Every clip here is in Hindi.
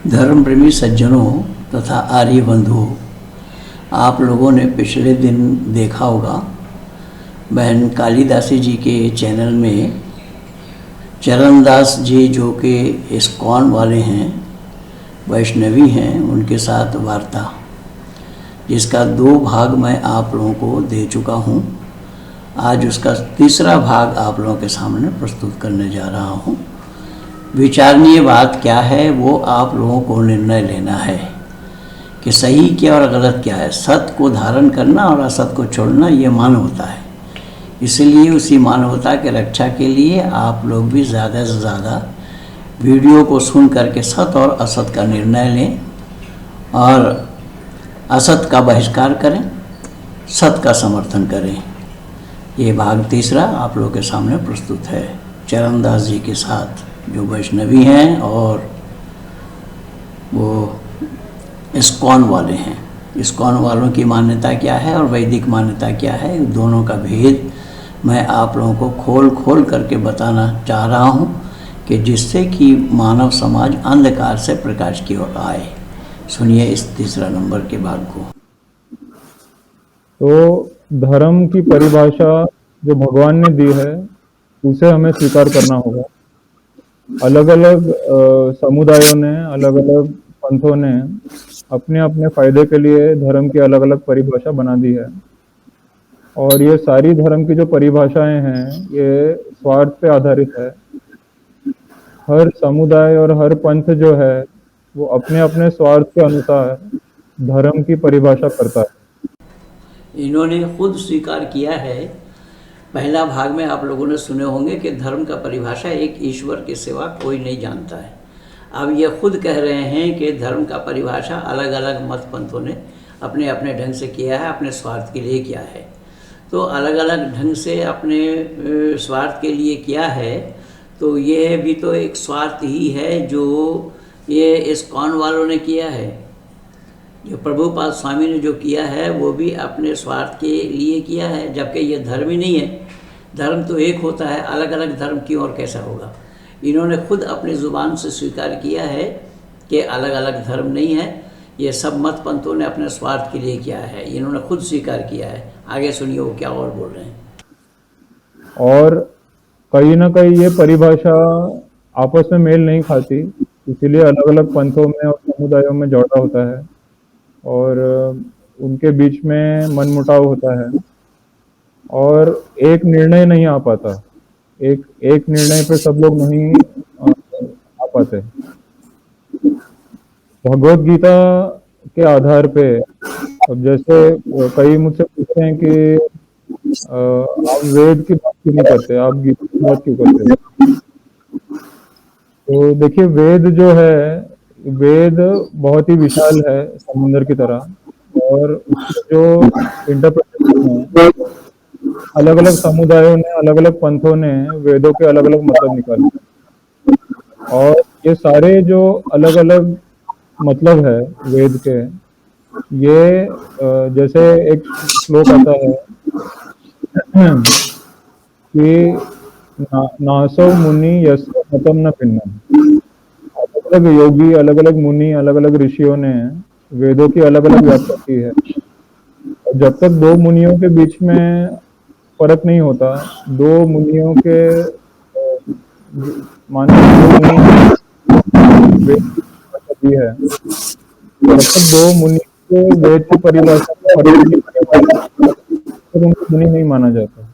धर्म प्रेमी सज्जनों तथा आर्य बंधुओं, आप लोगों ने पिछले दिन देखा होगा बहन कालीदासी जी के चैनल में चरणदास जी जो कि इस्कॉन वाले हैं, वैष्णवी हैं, उनके साथ वार्ता, जिसका 2 भाग मैं आप लोगों को दे चुका हूँ। आज उसका तीसरा भाग आप लोगों के सामने प्रस्तुत करने जा रहा हूँ। विचारणीय बात क्या है वो आप लोगों को निर्णय लेना है कि सही क्या और गलत क्या है। सत्य को धारण करना और असत को छोड़ना ये मानवता है। इसलिए उसी मानवता के रक्षा के लिए आप लोग भी ज़्यादा से ज़्यादा वीडियो को सुन करके सत्य और असत का निर्णय लें और असत का बहिष्कार करें, सत्य का समर्थन करें। ये भाग तीसरा आप लोगों के सामने प्रस्तुत है चरणदास जी के साथ, जो वैष्णवी हैं और वो इस्कॉन वाले हैं। इस्कॉन वालों की मान्यता क्या है और वैदिक मान्यता क्या है, दोनों का भेद मैं आप लोगों को खोल खोल करके बताना चाह रहा हूँ कि जिससे कि मानव समाज अंधकार से प्रकाश की ओर आए। सुनिए इस तीसरा नंबर के भाग को। तो धर्म की परिभाषा जो भगवान ने दी है उसे हमें स्वीकार करना होगा। अलग अलग समुदायों ने, अलग अलग पंथों ने अपने अपने फायदे के लिए धर्म की अलग अलग परिभाषा बना दी है। और ये सारी धर्म की जो परिभाषाएं हैं ये स्वार्थ पे आधारित है। हर समुदाय और हर पंथ जो है वो अपने अपने स्वार्थ के अनुसार धर्म की परिभाषा करता है। इन्होंने खुद स्वीकार किया है। पहला भाग में आप लोगों ने सुने होंगे कि धर्म का परिभाषा एक ईश्वर के सिवा कोई नहीं जानता है। अब ये खुद कह रहे हैं कि धर्म का परिभाषा अलग अलग मत पंथों ने अपने अपने ढंग से किया है, अपने स्वार्थ के लिए किया है। तो अलग अलग ढंग से अपने स्वार्थ के लिए किया है, तो ये भी तो एक स्वार्थ ही है जो ये इस्कॉन वालों ने किया है। जो प्रभुपाद स्वामी ने जो किया है वो भी अपने स्वार्थ के लिए किया है, जबकि ये धर्म ही नहीं है। धर्म तो एक होता है, अलग अलग धर्म क्यों और कैसा होगा। इन्होंने खुद अपनी ज़ुबान से स्वीकार किया है कि अलग अलग धर्म नहीं है, ये सब मत पंथों ने अपने स्वार्थ के लिए किया है। इन्होंने खुद स्वीकार किया है। आगे सुनिए वो क्या और बोल रहे हैं। और कहीं ना कहीं ये परिभाषा आपस में मेल नहीं खाती, इसीलिए अलग अलग पंथों में और समुदायों में झगड़ा होता है और उनके बीच में मनमुटाव होता है और एक निर्णय नहीं आ पाता। एक निर्णय पे सब लोग नहीं आ पाते। भगवत गीता के आधार पे, अब जैसे कई मुझसे पूछते हैं कि आप वेद की बात क्यों नहीं करते, आप गीता की बात क्यों करते हैं। तो देखिए, वेद जो है, वेद बहुत ही विशाल है समुद्र की तरह, और उसके जो इंटरप्रिटेशन है, अलग अलग समुदायों ने, अलग अलग पंथों ने वेदों के अलग अलग मतलब निकाले। और ये सारे जो अलग अलग मतलब है वेद के, ये जैसे एक श्लोक आता है कि नासो मुनि यस्य मतम न भिन्नम। अलग अलग योगी, अलग अलग मुनि, अलग अलग ऋषियों ने वेदों की अलग अलग व्याख्या की है। और जब तक 2 मुनियों के बीच में फर्क नहीं होता, 2 मुनियों के माने 2 मुनि वेद की परिभाषा दी है, जब तक 2 मुनि को वेद की परिभाषा में फर्क नहीं पड़ेगा तब उनको मुनि नहीं माना जाता।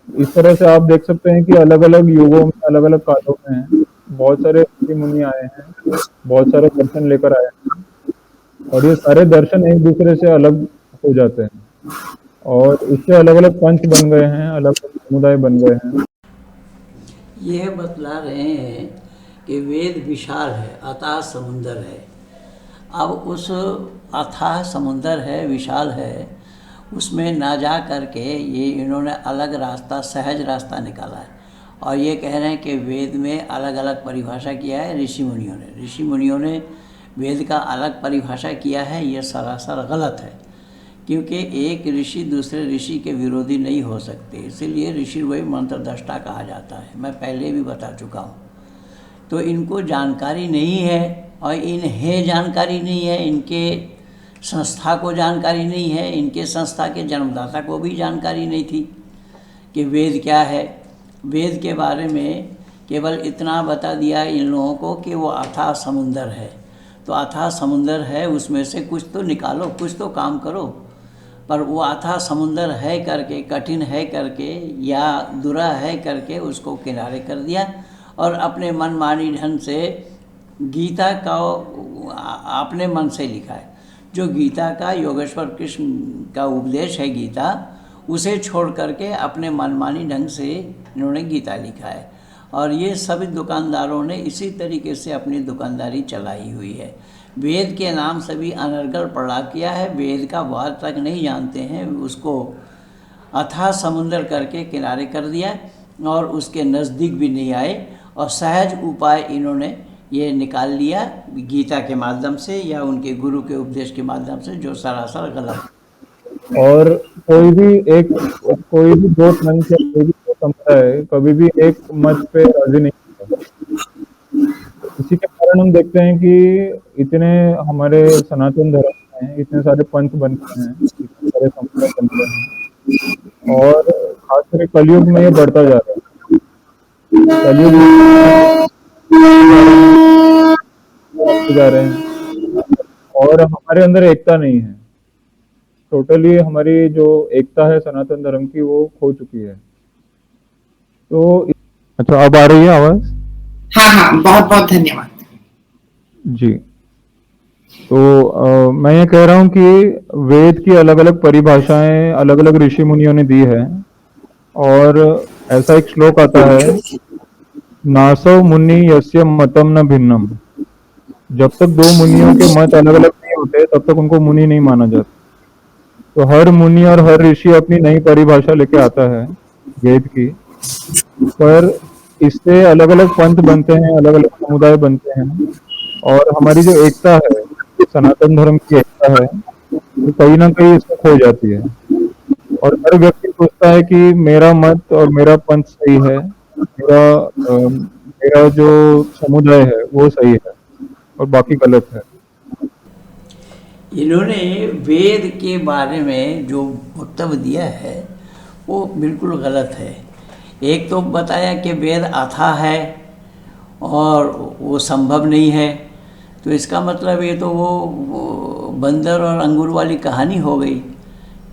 इस तरह से आप देख सकते हैं कि अलग अलग युगों में, अलग अलग कालों में बहुत सारे ऋषि मुनि आए हैं, बहुत सारे दर्शन लेकर आए हैं, और ये सारे दर्शन एक दूसरे से अलग हो जाते हैं और इससे अलग अलग पंथ बन गए हैं, अलग अलग समुदाय बन गए हैं। यह बतला रहे हैं कि वेद विशाल है, अथाह समुंदर है। अब उस अथाह समुंदर है, विशाल है, उसमें ना जा करके ये इन्होंने अलग रास्ता, सहज रास्ता निकाला है। और ये कह रहे हैं कि वेद में अलग अलग परिभाषा किया है ऋषि मुनियों ने वेद का अलग परिभाषा किया है। ये सरासर गलत है, क्योंकि एक ऋषि दूसरे ऋषि के विरोधी नहीं हो सकते। इसीलिए ऋषि वही मंत्रदृष्टा कहा जाता है, मैं पहले भी बता चुका हूँ। तो इनको जानकारी नहीं है और इन्हें जानकारी नहीं है, इनके संस्था को जानकारी नहीं है, इनके संस्था के जन्मदाता को भी जानकारी नहीं थी कि वेद क्या है। वेद के बारे में केवल इतना बता दिया इन लोगों को कि वो अथाह समुंदर है। तो अथाह समुंदर है, उसमें से कुछ तो निकालो, कुछ तो काम करो। पर वो अथाह समुंदर है करके, कठिन है करके या दुरा है करके उसको किनारे कर दिया और अपने मनमानी ढंग से गीता का अपने मन से लिखा है। जो गीता का योगेश्वर कृष्ण का उपदेश है गीता, उसे छोड़ करके अपने मनमानी ढंग से इन्होंने गीता लिखा है। और ये सभी दुकानदारों ने इसी तरीके से अपनी दुकानदारी चलाई हुई है। वेद के नाम से भी अनर्गल पड़ा किया है, वेद का वार तक नहीं जानते हैं, उसको अथाह समुंदर करके किनारे कर दिया और उसके नज़दीक भी नहीं आए। और सहज उपाय इन्होंने ये निकाल लिया गीता के माध्यम से या उनके गुरु के उपदेश के माध्यम से, जो सरासर गलत। और कोई भी दो पंथ या कोई भी दो समुदाय कभी भी एक मत पे राजी नहीं होता। इसी के कारण हम देखते हैं कि इतने हमारे सनातन धर्म में इतने सारे पंथ बनते हैं, इतने सारे समुदाय बनते हैं और खासकर कलयुग में ये बढ़ता जा रहा है। कलयुग में जा रहे हैं और हमारे अंदर एकता नहीं है। टोटली हमारी जो एकता है सनातन धर्म की वो खो चुकी है। तो अच्छा, अब आ रही है आवाज? हाँ हाँ, बहुत बहुत धन्यवाद जी। तो मैं ये कह रहा हूँ कि वेद की अलग अलग परिभाषाएं अलग अलग ऋषि मुनियों ने दी है। और ऐसा एक श्लोक आता है, नासौ मुनि यस्य मतम न भिन्नम। जब तक दो मुनियों के मत अलग अलग नहीं होते तब तक उनको मुनि नहीं माना जाता। तो हर मुनि और हर ऋषि अपनी नई परिभाषा लेके आता है वेद की, पर इससे अलग अलग पंथ बनते हैं, अलग अलग समुदाय बनते हैं और हमारी जो एकता है, सनातन धर्म की एकता है, वो कहीं ना कहीं इसमें खो जाती है। और हर व्यक्ति सोचता है कि मेरा मत और मेरा पंथ सही है, मेरा जो समुदाय है वो सही है और बाकी गलत है। इन्होंने वेद के बारे में जो वक्तव्य दिया है वो बिल्कुल गलत है। एक तो बताया कि वेद अथाह है और वो संभव नहीं है, तो इसका मतलब ये तो वो बंदर और अंगूर वाली कहानी हो गई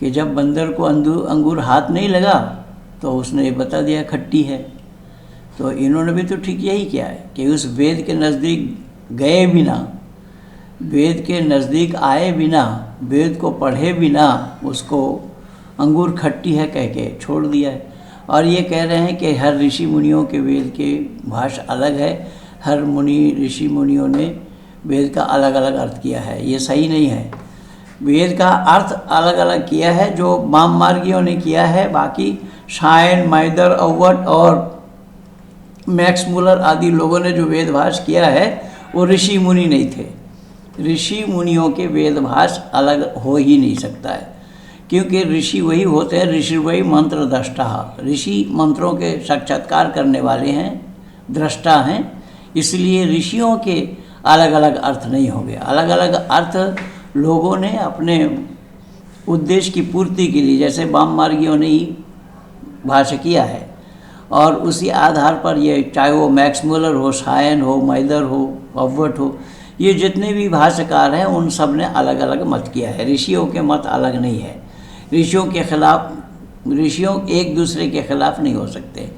कि जब बंदर को अंगूर हाथ नहीं लगा तो उसने ये बता दिया खट्टी है। तो इन्होंने भी तो ठीक यही किया है कि उस वेद के नज़दीक गए बिना, वेद के नज़दीक आए बिना, वेद को पढ़े बिना उसको अंगूर खट्टी है कह के छोड़ दिया है। और ये कह रहे हैं कि हर ऋषि मुनियों के वेद के भाषा अलग है, हर ऋषि मुनियों ने वेद का अलग अलग अर्थ किया है। ये सही नहीं है। वेद का अर्थ अलग अलग किया है जो वाम मार्गियों ने किया है। बाकी शायन, माइदर, अव्वट और मैक्स मुलर आदि लोगों ने जो वेदभाष किया है वो ऋषि मुनि नहीं थे। ऋषि मुनियों के वेदभाष अलग हो ही नहीं सकता है, क्योंकि ऋषि वही होते हैं, ऋषि वही मंत्र दृष्टा। ऋषि मंत्रों के साक्षात्कार करने वाले हैं, दृष्टा हैं, इसलिए ऋषियों के अलग अलग अर्थ नहीं हो गया। अलग अलग अर्थ लोगों ने अपने उद्देश्य की पूर्ति के लिए, जैसे वाम मार्गियों ने ही भाष्य किया है और उसी आधार पर ये, चाहे वो मैक्स मुलर हो, शायन हो, माइदर हो, अव्वट हो, ये जितने भी भाष्यकार हैं उन सब ने अलग अलग मत किया है। ऋषियों के मत अलग नहीं है। ऋषियों के खिलाफ, ऋषियों एक दूसरे के खिलाफ नहीं हो सकते।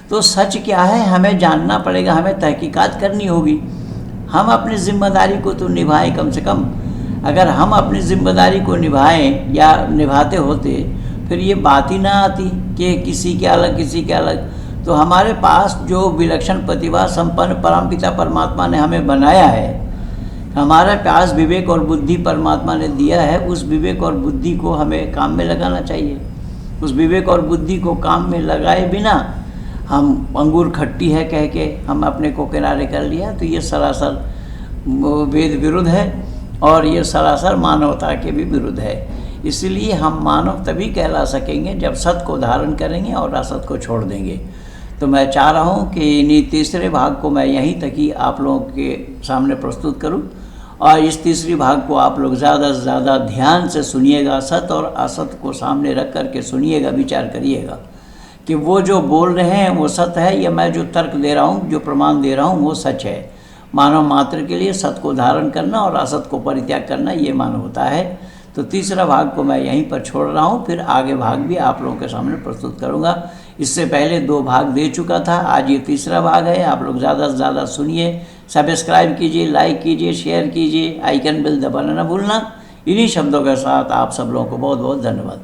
तो सच क्या है हमें जानना पड़ेगा, हमें तहकीकात करनी होगी। हम अपनी जिम्मेदारी को तो निभाएं कम से कम। अगर हम अपनी जिम्मेदारी को निभाएं या निभाते होते फिर ये बात ही ना आती कि किसी के अलग किसी के अलग। तो हमारे पास जो विलक्षण प्रतिभा संपन्न परमपिता परमात्मा ने हमें बनाया है, हमारे पास विवेक और बुद्धि परमात्मा ने दिया है, उस विवेक और बुद्धि को हमें काम में लगाना चाहिए। उस विवेक और बुद्धि को काम में लगाए बिना हम अंगूर खट्टी है कह के हम अपने को किनारे कर लिया, तो ये सरासर वेद विरुद्ध है और ये सरासर मानवता के भी विरुद्ध है। इसलिए हम मानव तभी कहला सकेंगे जब सत्य को धारण करेंगे और असत को छोड़ देंगे। तो मैं चाह रहा हूँ कि इन्हीं तीसरे भाग को मैं यहीं तक ही आप लोगों के सामने प्रस्तुत करूँ, और इस तीसरी भाग को आप लोग ज़्यादा से ज़्यादा ध्यान से सुनिएगा, सत और असत को सामने रख कर के सुनिएगा, विचार करिएगा कि वो जो बोल रहे हैं वो सत्य है, या मैं जो तर्क दे रहा हूँ, जो प्रमाण दे रहा हूँ वो सच है। मानव मात्र के लिए सत्य को धारण करना और असत को परित्याग करना ये मानवता है। तो तीसरा भाग को मैं यहीं पर छोड़ रहा हूँ, फिर आगे भाग भी आप लोगों के सामने प्रस्तुत करूँगा। इससे पहले 2 भाग दे चुका था, आज ये तीसरा भाग है। आप लोग ज़्यादा से ज़्यादा सुनिए, सब्सक्राइब कीजिए, लाइक कीजिए, शेयर कीजिए, आइकन बेल दबाना ना भूलना। इन्हीं शब्दों के साथ आप सब लोगों को बहुत बहुत धन्यवाद।